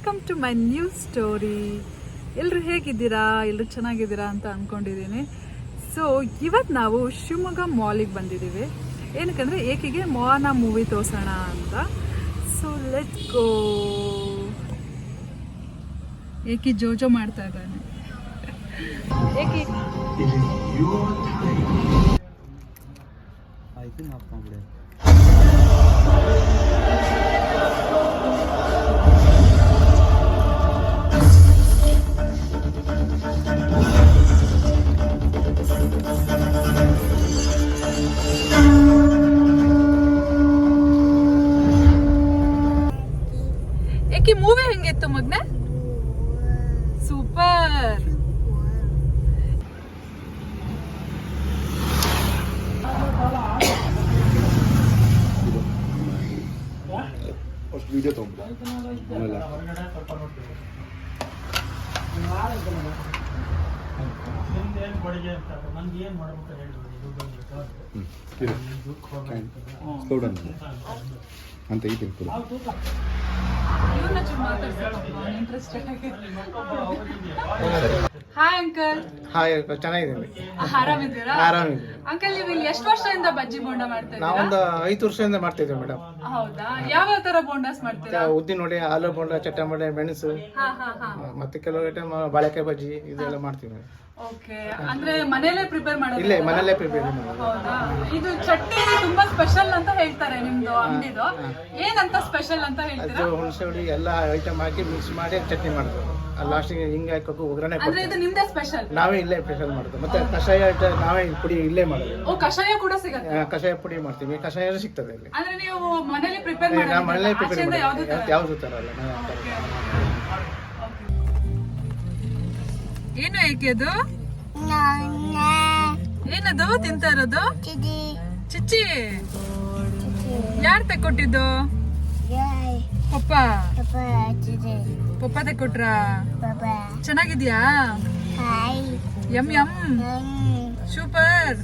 Welcome to my new story. ಎಲ್ಲರೂ ಹೇಗಿದ್ದೀರಾ? ಎಲ್ಲರೂ ಚೆನ್ನಾಗಿದ್ದೀರಾ ಅಂತ ಅಂದ್ಕೊಂಡಿದ್ದೀನಿ. ಸೊ ಇವತ್ತು ನಾವು ಶಿವಮೊಗ್ಗ ಮಾಲಿಗೆ ಬಂದಿದ್ದೀವಿ. ಏನಕ್ಕಂದರೆ ಏಕಿಗೆ ಮೋಹನ ಮೂವಿ ತೋರಿಸೋಣ ಅಂತ. So let's go. ಏಕಿ ಜೋಜೋ ಮಾಡ್ತಾ ಇದ್ದಾನೆ. ಏಕಿ ಏಕಿ ಮೂವಿ ಹೆಂಗಿತ್ತು ಮಗ್ನೆ? ಸೂಪರ್. ವಿಡಿಯೋ ತಗೊಂಡು ಅಂತ ಈ ತಿಳ್ಕೊಳ್ಳಿ. Hi uncle. ಹಾಯ್, ಚೆನ್ನಾಗಿದ್ದೀನಿ. ಆರಾಮಿದ್ದೀರಾ? ಆರಾಮಿದ್ದೀನಿ. ಅಂಕಲ್ ನೀವು ಇಲ್ಲಿ ಎಷ್ಟು ವರ್ಷದಿಂದ ಬಜ್ಜಿ ಬೋಂಡ ಮಾಡ್ತಾ ಇದ್ದೀರಾ? ನಾವೊಂದು 5 ವರ್ಷದಿಂದ ಮಾಡ್ತಿದ್ದೀವಿ ಮೇಡಮ್. ಹೌದಾ? ಯಾವ ತರ ಬೋಂಡಾಸ್ ಮಾಡ್ತೀರಾ? ಉದ್ದಿನ ವಡೆ, ಆಲೂ ಬೋಂಡ, ಚಟ್ಟಂಬಡೆ, ಮೆಣಸು, ಹಾ ಹಾ ಹಾ. ಮತ್ತೆ ಕೆಲವು ಐಟಮ್ ಬಾಳೆಕಾಯಿ ಬಜ್ಜಿ ಇದೆಲ್ಲ ಮಾಡ್ತೀವಿ ಮೇಡಮ್. ಓಕೆ, ಅಂದ್ರೆ ಮನೇಲೆ ಪ್ರಿಪೇರ್ ಮಾಡೋದು? ಇಲ್ಲೇ ಮನೆಯಲ್ಲೇ ಪ್ರಿಪೇರ್ ಮಾಡೋದು. ಹೌದಾ? ಇದು ಚಟ್ನಿ ತುಂಬಾ ಸ್ಪೆಷಲ್ ಅಂತ ಹೇಳ್ತಾರೆ ನಿಮ್ದು ಅಂಗಡಿದು. ಏನಂತ ಸ್ಪೆಷಲ್ ಅಂತ ಹೇಳ್ತೀರಾ? ಅದು ಹುಣಸೆ ಹುಳಿ ಎಲ್ಲ ಐಟಮ್ ಹಾಕಿ ಮಿಕ್ಸ್ ಮಾಡಿ ಚಟ್ನಿ ಮಾಡೋದು. ಲಾಸ್ಟಿಗೆ ಹಿಂಗೆ ಹಾಕೋಕೆ ಒಗ್ಗರಣೆ ಅಂದ್ರೆ ಇದು ನಿಮ್ದೇ ಸ್ಪೆಷಲ್? ನಾವೇ ಇಲ್ಲೇ ಸ್ಪೆಷಲ್ ಮಾಡೋದು. ಮತ್ತೆ ಕಷಾಯ ನಾವೇ ಪುಡಿ ಇಲ್ಲೇ ಮಾಡೋದು. ಓ, ಕಷಾಯ ಕೂಡ ಸಿಗುತ್ತೆ? ಕಷಾಯ ಪುಡಿ ಮಾಡ್ತೀವಿ, ಕಷಾಯ ಸಿಗ್ತದೆ ಇಲ್ಲಿ. ಅಂದ್ರೆ ನೀವು ಮನೇಲಿ ಪ್ರಿಪೇರ್ ನಾವು ಮನೆಯಲ್ಲೇ ಪ್ರಿಪೇರ್ ಮಾಡೋದು? ಮಾಡೋದು. ಯಾವ್ದು ತರಲ್ಲ. ಏನು ಏಕೆ ಅದು? ಏನದು ತಿಂತಾ ಇರೋದು? ಚಿಚ್ಚಿ. ಯಾರು ತೆಕ್ಕೊಟ್ಟಿದ್ದು? ಪಪ್ಪ. ಪಪ್ಪ ತೆಕ್ಕೊಟ್ರ? ಚೆನ್ನಾಗಿದ್ಯಾ? M M. ಸೂಪರ್.